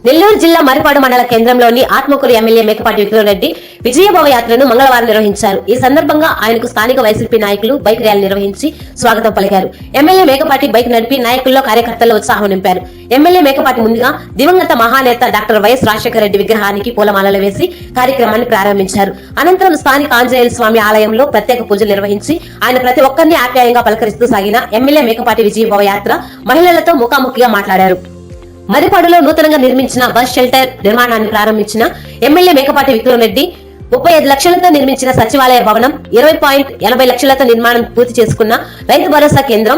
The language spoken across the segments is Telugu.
నెల్లూరు జిల్లా మరిపాడు మండల కేంద్రంలోని ఆత్మకూరు ఎమ్మెల్యే మేకపాటి విక్రమరెడ్డి విజయభవ యాత్రను మంగళవారం నిర్వహించారు. ఈ సందర్భంగా ఆయనకు స్థానిక వైసీపీ నాయకులు బైక్ ర్యాలీ నిర్వహించి స్వాగతం పలికారు. ఎమ్మెల్యే మేకపాటి బైక్ నడిపి నాయకుల్లో కార్యకర్తల్లో ఉత్సాహం నింపారు. ఎమ్మెల్యే మేకపాటి ముందుగా దివంగత మహానేత డాక్టర్ వైఎస్ రాజశేఖర రెడ్డి విగ్రహానికి పూలమాలలు వేసి కార్యక్రమాన్ని ప్రారంభించారు. అనంతరం స్థానిక ఆంజనేయ స్వామి ఆలయంలో ప్రత్యేక పూజలు నిర్వహించి ఆయన ప్రతి ఒక్కరిని ఆప్యాయంగా పలకరిస్తూ సాగిన ఎమ్మెల్యే మేకపాటి విజయభవ యాత్ర మహిళలతో ముఖాముఖిగా మాట్లాడారు. మరిపాడులో నూతనంగా నిర్మించిన బస్ షెల్టర్ నిర్మాణాన్ని ప్రారంభించిన ఎమ్మెల్యే మేకపాటి విక్రమరెడ్డి 35 లక్షలతో నిర్మించిన సచివాలయ భవనం, 20.80 లక్షలతో నిర్మాణం పూర్తి చేసుకున్న రైతు భరోసా కేంద్రం,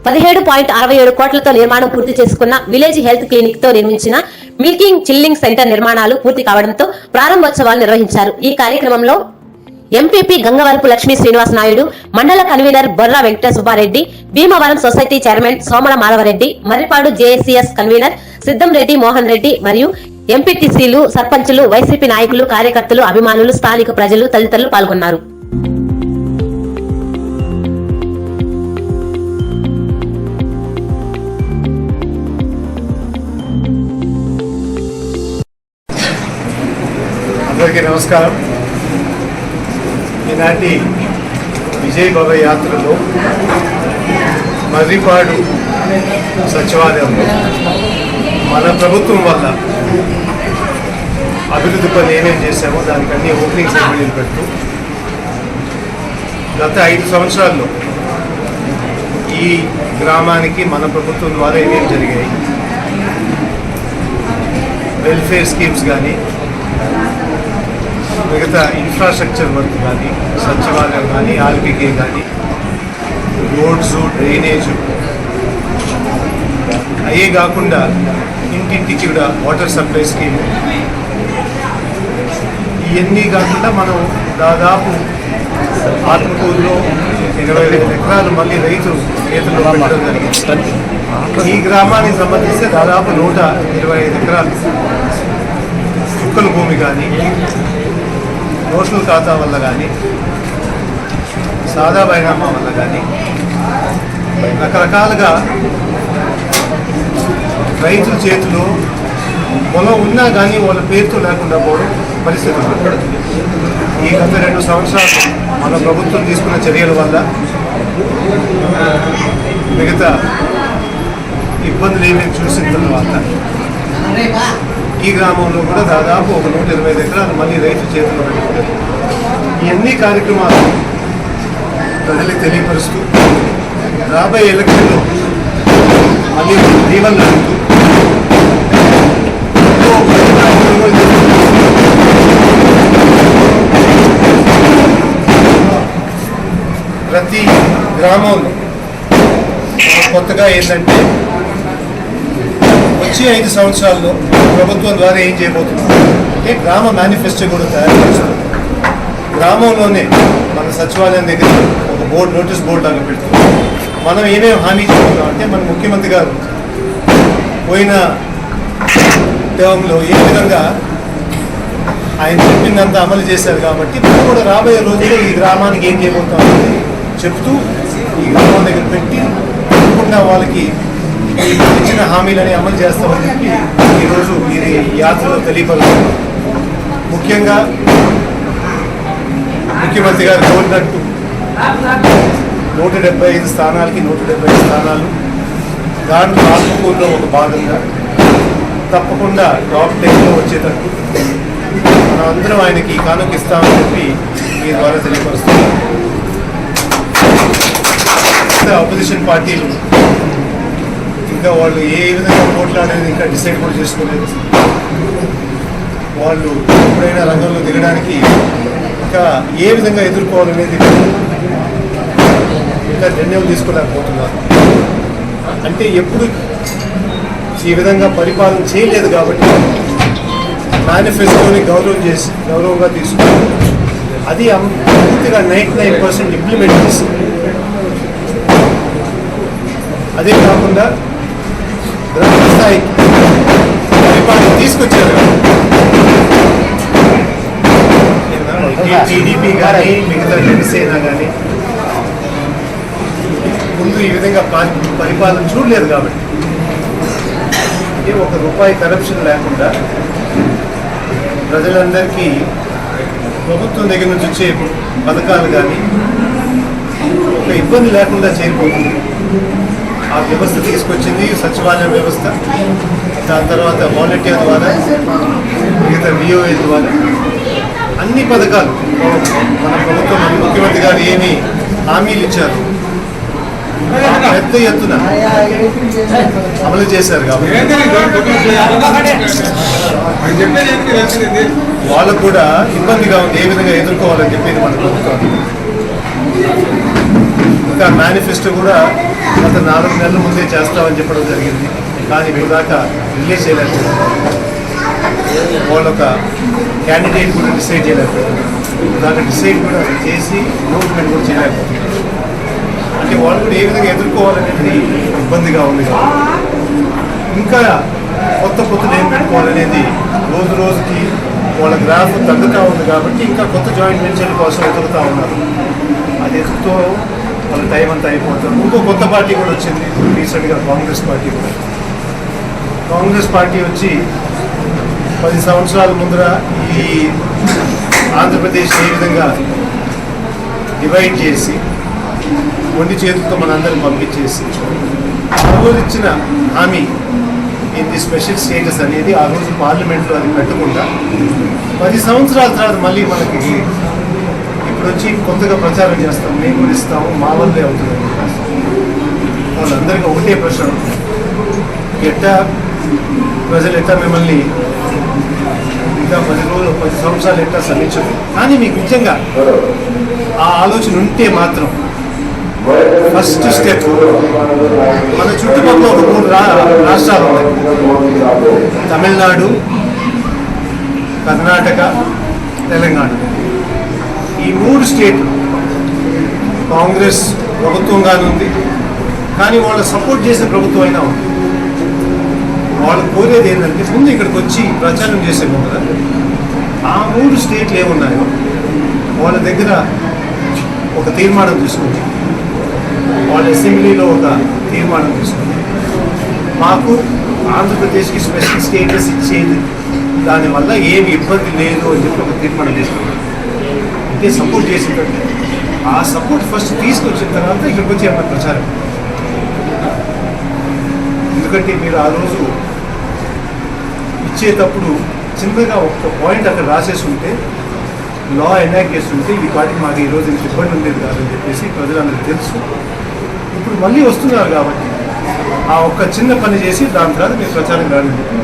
17.67 కోట్లతో నిర్మాణం పూర్తి చేసుకున్న విలేజ్ హెల్త్ క్లినిక్ తో నిర్మించిన మిల్కింగ్ చిల్లింగ్ సెంటర్ నిర్మాణాలు పూర్తి కావడంతో ప్రారంభోత్సవాలు నిర్వహించారు. ఈ కార్యక్రమంలో ఎంపీపీ గంగవరపు లక్ష్మీ శ్రీనివాస్ నాయుడు, మండల convener Borra Venkata Subbareddy, Bhimavaram society chairman Somala Madhavareddy, Marripadu JACS convener Siddham Reddy Mohan Reddy మరియు ఎంపీటీసీలు, సర్పంచులు, వైసీపీ నాయకులు, కార్యకర్తలు, అభిమానులు, స్థానిక ప్రజలు తదితరులు పాల్గొన్నారు. అందరికీ నమస్కారం. ఈనాటి విజయభవ యాత్రలో మర్రిపాడు సచివాలయంలో మన ప్రభుత్వం వల్ల అభివృద్ధి పనులు ఏమేమి చేశామో దానికి అన్ని ఓపెనింగ్ సెరమనీలు పెడుతూ గత 5 సంవత్సరాల్లో ఈ గ్రామానికి మన ప్రభుత్వం ద్వారా ఏమేమి జరిగాయి, వెల్ఫేర్ స్కీమ్స్ కానీ, మిగతా ఇన్ఫ్రాస్ట్రక్చర్ వర్క్ కానీ, సచివాలయం కానీ, ఆర్బీకే కానీ, రోడ్స్, డ్రైనేజ్, అయ్యే కాకుండా ఇంటింటికి కూడా వాటర్ సప్లై స్కీమ్, ఇవన్నీ కాకుండా మనం దాదాపు ఆత్మకూరులో 20,000 ఎకరాలు మళ్ళీ రైతు చేతుల్లో పెట్టడం జరిగింది. ఈ గ్రామానికి సంబంధిస్తే దాదాపు 125 ఎకరాలు చుక్కల భూమి కానీ, నోషనల్ ఖాతా వల్ల కానీ, సాదా బైనామా వల్ల కానీ రకరకాలుగా రైతుల చేతిలో పొలం ఉన్నా కానీ వాళ్ళ పేరుతో లేకుండా పోవడం పరిస్థితులు. ఈ గత 2 సంవత్సరాలు మన ప్రభుత్వం తీసుకున్న చర్యల వల్ల మిగతా ఇబ్బందులు ఏమేమి చూసిన తర్వాత ఈ గ్రామంలో కూడా దాదాపు ఒక 125 ఎకరాలు మళ్ళీ రైతు చేతుల్లో పెట్టుకుంటారు. ఇవన్నీ కార్యక్రమాలు ప్రజలకు తెలియపరుస్తూ రాబోయే ఎలక్షన్లో మళ్ళీ దీవెనలు అడుగుతూ ప్రతి గ్రామంలో కొత్తగా ఏంటంటే వచ్చే 5 సంవత్సరాల్లో ప్రభుత్వం ద్వారా ఏం చేయబోతున్నాం అంటే గ్రామ మేనిఫెస్టో కూడా తయారు చేస్తాం. గ్రామంలోనే మన సచివాలయం దగ్గర ఒక బోర్డు, నోటీస్ బోర్డు లాగా పెడుతున్నాం. మనం ఏమేమి హామీ చెప్తున్నాం అంటే మన ముఖ్యమంత్రి గారు పోయిన టర్మ్లో ఏ విధంగా ఆయన చెప్పిందంతా అమలు చేశారు కాబట్టి మనం కూడా రాబోయే రోజుల్లో ఈ గ్రామానికి ఏం చేయబోతాం అనేది చెప్తూ ఈ గ్రామం దగ్గర పెట్టి తప్పకుండా వాళ్ళకి ఇచ్చిన హామీలని అమలు చేస్తామని చెప్పి ఈరోజు మీరు ఈ యాత్రలో తెలియపరుస్తున్నారు. ముఖ్యంగా ముఖ్యమంత్రి గారు కోరినట్టు 175 స్థానాలకి 175 స్థానాలు, దాంట్లో ఆత్మకూరులో ఒక భాగంగా తప్పకుండా టాప్ 10లో వచ్చేటట్టు మనం అందరం ఆయనకి కానుకిస్తామని చెప్పి మీ ద్వారా తెలియపరుస్తున్నారు. అపోజిషన్ పార్టీలు ఇంకా వాళ్ళు ఏ విధంగా పోట్లాడేది ఇంకా డిసైడ్ కూడా చేసుకోలేదు. వాళ్ళు ఎప్పుడైనా రంగంలో దిగడానికి ఇంకా ఏ విధంగా ఎదుర్కోవాలనేది ఇంకా నిర్ణయం తీసుకోలేకపోతున్నారు. అంటే ఎప్పుడు ఈ విధంగా పరిపాలన చేయలేదు కాబట్టి మేనిఫెస్టోని గౌరవంగా తీసుకుని అది పూర్తిగా 99% ఇంప్లిమెంట్ చేసింది. అదే కాకుండా గ్రామ స్థాయికి పరిపాలన తీసుకొచ్చారు. టీడీపీ కానీ, మిగతా జనసేన కానీ ముందు ఈ విధంగా పరిపాలన చూడలేదు కాబట్టి ఒక రూపాయి కరప్షన్ లేకుండా ప్రజలందరికీ ప్రభుత్వం దగ్గర నుంచి వచ్చే పథకాలు కానీ ఒక ఇబ్బంది లేకుండా చేరిపోతుంది. ఆ వ్యవస్థ తీసుకొచ్చింది సచివాలయం వ్యవస్థ. దాని తర్వాత వాలంటీర్ ద్వారా, మిగతా విఓఏ ద్వారా అన్ని పథకాలు మన ప్రభుత్వం, మన ముఖ్యమంత్రి గారు ఏమి హామీలు ఇచ్చారు పెద్ద ఎత్తున అమలు చేశారు. కాబట్టి వాళ్ళకు కూడా ఇబ్బందిగా ఉంది ఏ విధంగా ఎదుర్కోవాలని చెప్పేది మన ప్రభుత్వం. ఇంకా మేనిఫెస్టో కూడా గత 4 నెలల ముందే చేస్తామని చెప్పడం జరిగింది. కానీ ఇప్పుడు దాకా రిలీజ్ చేయలేకపోయారు. వాళ్ళు ఒక క్యాండిడేట్ కూడా డిసైడ్ చేయలేకపోయారు. దాన్ని డిసైడ్ కూడా చేసి అనౌన్స్మెంట్ కూడా చేయలేకపోతున్నారు. అంటే వాళ్ళు కూడా ఏ విధంగా ఎదుర్కోవాలనేది ఇబ్బందిగా ఉంది. ఇంకా కొత్త ఏం పెట్టుకోవాలనేది రోజు రోజుకి వాళ్ళ గ్రాఫ్ తగ్గుతూ ఉంది. కాబట్టి ఇంకా కొత్త జాయింట్ వెంచర్ కోసం ఎదుగుతూ ఉన్నారు. అది ఎదుగుతూ వాళ్ళ టైం అంతా అయిపోతుంది. ఇంకో కొత్త పార్టీ కూడా వచ్చింది రీసెంట్గా, కాంగ్రెస్ పార్టీ కూడా. కాంగ్రెస్ పార్టీ వచ్చి 10 సంవత్సరాల ముందర ఈ ఆంధ్రప్రదేశ్ ఏ విధంగా డివైడ్ చేసి మొండి చేతులతో మనందరిని పంపించేసి ఆ రోజు ఇచ్చిన హామీ ఏంటి స్పెషల్ స్టేటస్ అనేది ఆ రోజు పార్లమెంట్లో అది పెట్టకుండా 10 సంవత్సరాల తర్వాత మళ్ళీ మనకి ఇప్పుడు వచ్చి కొత్తగా ప్రచారం చేస్తాం, మేము కూడా ఇస్తాము, మా వల్లే అవుతుంది. వాళ్ళందరికీ ఒకటే ప్రశ్న, ఎట్టా ప్రజలు ఎట్టా మిమ్మల్ని ఇంకా 10 సంవత్సరాలు ఎట్టా సమీక్షలు. కానీ మీకు నిజంగా ఆ ఆలోచన ఉంటే మాత్రం ఫస్ట్ స్టెప్ మన చుట్టుపక్కల ఒక 3 రాష్ట్రాలు ఉన్నాయి. తమిళనాడు, కర్ణాటక, తెలంగాణ. ఈ 3 స్టేట్లు కాంగ్రెస్ ప్రభుత్వంగానే ఉంది. కానీ వాళ్ళు సపోర్ట్ చేసే ప్రభుత్వం అయినా ఉంది. వాళ్ళు కోరేది ఏంటంటే ముందు ఇక్కడికి వచ్చి ప్రచారం చేసే ముందర ఆ 3 స్టేట్లు ఏమున్నాయో వాళ్ళ దగ్గర ఒక తీర్మానం తీసుకుంది, వాళ్ళ అసెంబ్లీలో ఒక తీర్మానం తీసుకుంది, మాకు ఆంధ్రప్రదేశ్కి స్పెషల్ స్టేటస్ ఇచ్చేది దానివల్ల ఏమి ఇబ్బంది లేదు అని చెప్పి ఒక తీర్మానం తీసుకుంది. అంటే సపోర్ట్ చేసిందంటే ఆ సపోర్ట్ ఫస్ట్ తీసుకొచ్చిన తర్వాత ఇక్కడికి వచ్చి ఏమన్నా ప్రచారం. ఎందుకంటే మీరు ఆ రోజు ఇచ్చేటప్పుడు సింపుల్గా ఒక పాయింట్ అక్కడ రాసేసి ఉంటే, లా ఎనాక్ట్ చేసి ఉంటే ఈ పార్టీకి మాకు ఈరోజు ఇంత ఇబ్బంది ఉండేది కాదని చెప్పేసి ప్రజలందరికీ తెలుసు. ఇప్పుడు మళ్ళీ వస్తున్నారు కాబట్టి ఆ ఒక్క చిన్న పని చేసి దాని తర్వాత మీరు ప్రచారం కాదని చెప్పి